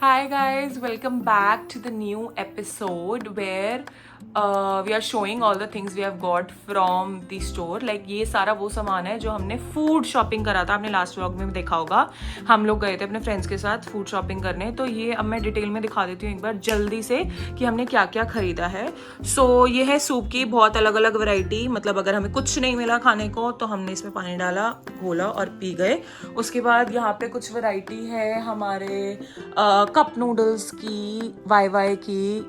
Hi guys, welcome back to the new episode where we are showing all the things we have got from the store. Like ये सारा वो सामान है जो हमने food shopping करा था, आपने लास्ट व्लॉग में देखा होगा. हम लोग गए थे अपने फ्रेंड्स के साथ फूड शॉपिंग करने, तो ये अब मैं डिटेल में दिखा देती हूँ एक बार जल्दी से कि हमने क्या क्या खरीदा है. सो ये है सूप की बहुत अलग अलग वैरायटी. मतलब अगर हमें कुछ नहीं मिला खाने को तो हमने इसमें पानी डाला, घोला और पी गए. उसके बाद यहाँ पे कुछ वैरायटी है हमारे कप नूडल्स की, वाई की,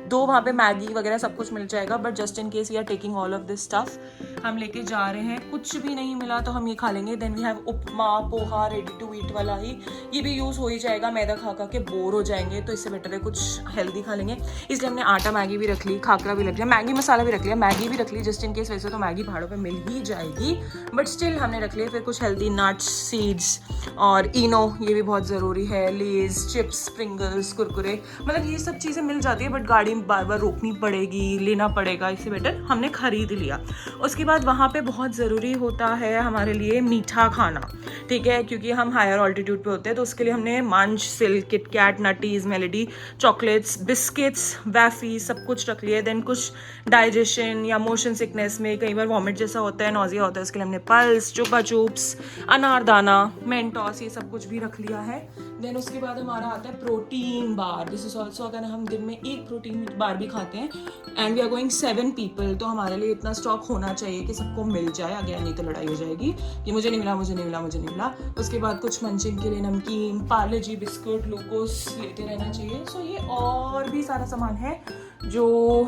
दो वहाँ पे मैगी वगैरह सब कुछ मिल जाएगा. But just in case we are taking all of this stuff, हम लेके जा रहे हैं. कुछ भी नहीं मिला तो हम ये खा लेंगे. Then we have upma, poha, ready to eat वाला ही. ये भी यूज़ हो ही जाएगा. मैदा खा खा के बोर हो जाएंगे तो इससे बेटर है कुछ हेल्दी खा लेंगे. इसलिए हमने आटा मैगी भी रख ली, खाकरा भी रख लिया, मैगी मसाला भी रख लिया, मैगी भी रख ली जस्ट इन केस. वैसे तो मैगी पहाड़ों पे मिल ही जाएगी बट स्टिल हमने रख लिया. फिर कुछ हेल्दी नट्स, सीड्स और इनो, ये भी बहुत ज़रूरी है. लेज, चिप्स, स्प्रिंगल्स, कुरकुरे, मतलब ये सब चीज़ें मिल जाती है बट गाड़ी में बार बार रोकनी पड़ेगी, लेना पड़ेगा. इससे बेटर हमने खरीद लिया. उसके बाद वहाँ पे बहुत ज़रूरी होता है हमारे लिए मीठा खाना, ठीक है, क्योंकि हम हायर ऑल्टीट्यूड पे होते हैं. तो उसके लिए हमने Munch, Silk, KitKat, Nutties, Melody, chocolates, biscuits, वैफी सब कुछ रख लिया. देन कुछ डाइजेशन या मोशन सिकनेस में कई बार वॉमिट जैसा होता है, नॉजिया होता है, उसके लिए हमने पल्स, चुपा चुप्स, अनारदाना, मेंटॉस, ये सब कुछ भी रख लिया है. देन उसके बाद हमारा आता है protein bar. This is also, अगर हम दिन में एक प्रोटीन बार भी खाते हैं and we are going 7 people, तो हमारे लिए इतना स्टॉक होना चाहिए कि सबको मिल जाए. अगर नहीं तो लड़ाई हो जाएगी कि मुझे नहीं मिला, मुझे नहीं मिला, मुझे नहीं मिला. उसके बाद कुछ मंचिंग के लिए नमकीन, पार्ले जी बिस्कुट, ग्लूकोज लेते रहना चाहिए. सो ये और भी सारा सामान है जो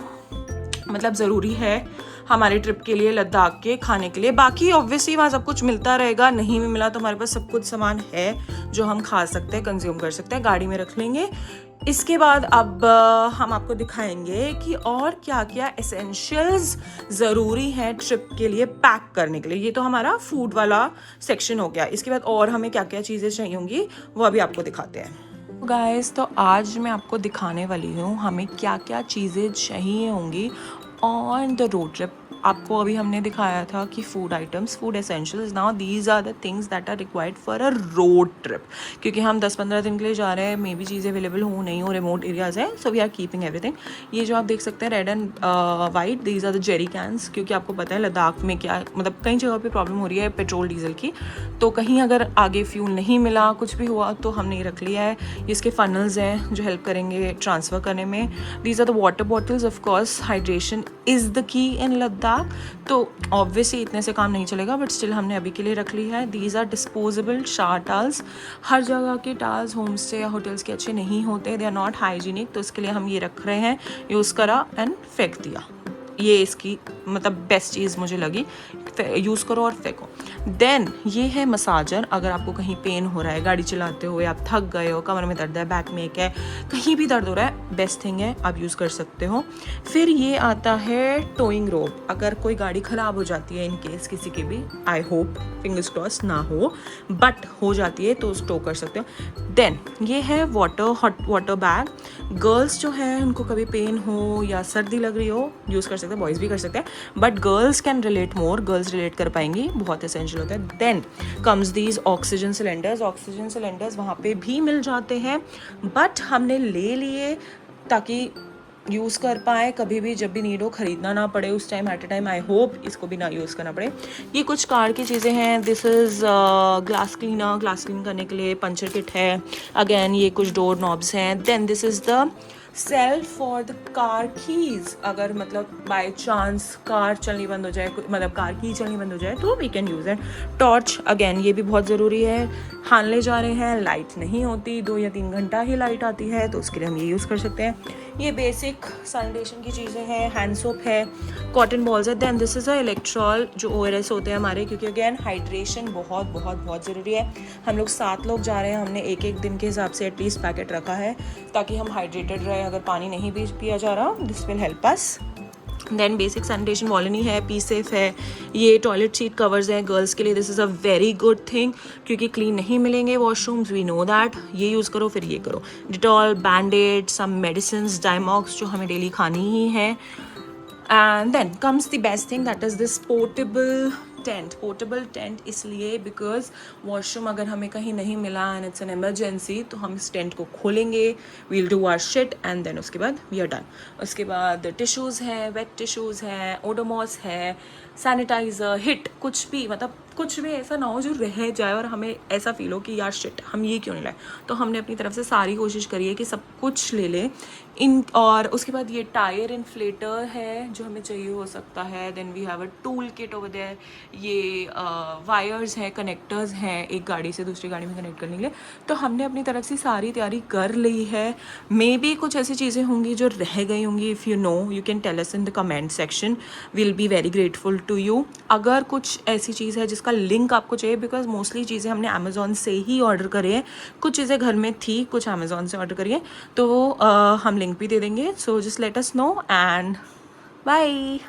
मतलब ज़रूरी है हमारे ट्रिप के लिए, लद्दाख के खाने के लिए. बाकी ऑब्वियसली वहाँ सब कुछ मिलता रहेगा. नहीं भी मिला तो हमारे पास सब कुछ सामान है जो हम खा सकते हैं, कंज्यूम कर सकते हैं, गाड़ी में रख लेंगे. इसके बाद अब हम आपको दिखाएंगे कि और क्या क्या एसेंशियल्स ज़रूरी है ट्रिप के लिए पैक करने के लिए. ये तो हमारा फूड वाला सेक्शन हो गया. इसके बाद और हमें क्या क्या चीज़ें चाहिए होंगी वो अभी आपको दिखाते हैं. गाइस, तो आज मैं आपको दिखाने वाली हूँ हमें क्या क्या चीज़ें चाहिए होंगी ऑन द रोड ट्रिप. आपको अभी हमने दिखाया था कि food items, food essentials. Now these are the things that are required for a road trip, क्योंकि हम 10-15 दिन के लिए जा रहे हैं. मे बी चीज़ें अवेलेबल हो नहीं हो, रिमोट एरियाज़ हैं, so we are keeping everything. ये जो आप देख सकते हैं red and white, these are the jerry cans, क्योंकि आपको पता है लद्दाख में क्या मतलब कई जगह पे प्रॉब्लम हो रही है पेट्रोल डीजल की. तो कहीं अगर आगे फ्यूल नहीं मिला, कुछ भी हुआ, तो हमने ये रख लिया है. इसके फनल्स हैं जो हेल्प करेंगे ट्रांसफ़र करने में. These are the water bottles. Of course hydration is the key in Ladakh. तो ऑब्वियसली इतने से काम नहीं चलेगा बट स्टिल हमने अभी के लिए रख ली है. दीज आर डिस्पोजेबल शार टाल्स. हर जगह के टाल्स होम स्टे या होटल्स के अच्छे नहीं होते, दे आर नॉट हाइजीनिक, तो इसके लिए हम ये रख रहे हैं. यूज़ करा एंड फेंक दिया. ये इसकी मतलब बेस्ट चीज़ मुझे लगी. यूज़ करो और फेंको. देन ये है मसाजर. अगर आपको कहीं पेन हो रहा है गाड़ी चलाते हुए, आप थक गए हो, कमर में दर्द है, बैक में एक है, कहीं भी दर्द हो रहा है, बेस्ट थिंग है, आप यूज़ कर सकते हो. फिर ये आता है टोइंग रोप. अगर कोई गाड़ी ख़राब हो जाती है, इन केस किसी की भी, आई होप फिंगर्स क्रॉस ना हो, बट हो जाती है तो स्टो कर सकते हो. देन ये है हॉट वाटर बैग. गर्ल्स जो है उनको कभी पेन हो या सर्दी लग रही हो, यूज़ कर सकते हैं. बॉयज़ भी कर सकते हैं but girls can relate more, girls relate कर पाएंगी, बहुत एसेंशियल होता है. Then comes these oxygen cylinders. Oxygen cylinders वहाँ पे भी मिल जाते हैं बट हमने ले लिए ताकि यूज़ कर पाए कभी भी, जब भी नीड हो, ख़रीदना ना पड़े उस time at a time. I hope इसको भी ना यूज़ करना पड़े. ये कुछ कार की चीज़ें हैं. This is glass cleaner, glass clean करने के लिए पंचर किट है. अगेन ये कुछ डोर नॉब्स हैं. Then this is the cell for the car keys. अगर मतलब बाय चांस कार चलनी बंद हो जाए, मतलब कार की चलनी बंद हो जाए, तो we can use it. Torch, again ये भी बहुत ज़रूरी है. हानले जा रहे हैं, लाइट नहीं होती, 2 या 3 घंटा ही लाइट आती है, तो उसके लिए हम ये यूज़ कर सकते हैं. ये बेसिक सैनिटेशन की चीज़ें हैं. हैंड सोप है, कॉटन बॉल्स है. Then this is a Electral, जो ORS होते हैं हमारे, क्योंकि अगेन हाइड्रेशन बहुत बहुत बहुत ज़रूरी है. हम लोग 7 लोग जा रहे हैं, हमने एक एक दिन के हिसाब से एटलीस्ट पैकेट रखा है ताकि हम हाइड्रेटेड रहे. अगर पानी नहीं भी पिया जा रहा, this will help us. Then basic sanitation वॉलनी है, पी सेफ है. ये टॉयलेट सीट कवर्स हैं गर्ल्स के लिए. This is a very good thing, क्योंकि क्लीन नहीं मिलेंगे वॉशरूम्स, वी नो दैट. ये यूज़ करो, फिर ये करो. Dettol, Band Aid, some medicines, Diamox जो हमें डेली खानी ही है. And then comes the best thing, that is this portable tent, portable tent, इसलिए बिकॉज वॉशरूम अगर हमें कहीं नहीं मिला एंड इट्स एन इमरजेंसी तो हम इस टेंट को खोलेंगे, we'll do our shit and then उसके बाद वी आर डन। उसके बाद टिश्यूज़ हैं, वेट टिश्यूज़ हैं, ओडोमॉस है, सैनिटाइज़र, हिट, कुछ भी, मतलब कुछ भी ऐसा ना हो जो रह जाए और हमें ऐसा फील हो कि यार शिट हम ये क्यों नहीं लाए। तो हमने अपनी तरफ से सारी कोशिश करी है कि सब कुछ ले लें इन। और उसके बाद ये टायर इन्फ्लेटर है जो हमें चाहिए हो सकता है। Then we have a tool kit over there. ये वायर्स हैं, कनेक्टर्स हैं एक गाड़ी से दूसरी गाड़ी में कनेक्ट करने के लिए। तो हमने अपनी तरफ से सारी तैयारी कर ली है। मे बी कुछ ऐसी चीज़ें होंगी जो रह गई होंगी। If you know you can tell us in the comment section, will be very grateful to you. अगर कुछ ऐसी चीज़ है जिसका लिंक आपको चाहिए, बिकॉज मोस्टली चीज़ें हमने अमेज़ॉन से ही ऑर्डर करे हैं, कुछ चीज़ें घर में थी, कुछ अमेज़ॉन से ऑर्डर करिए, तो हम लिंक भी दे देंगे। So just let us know and bye.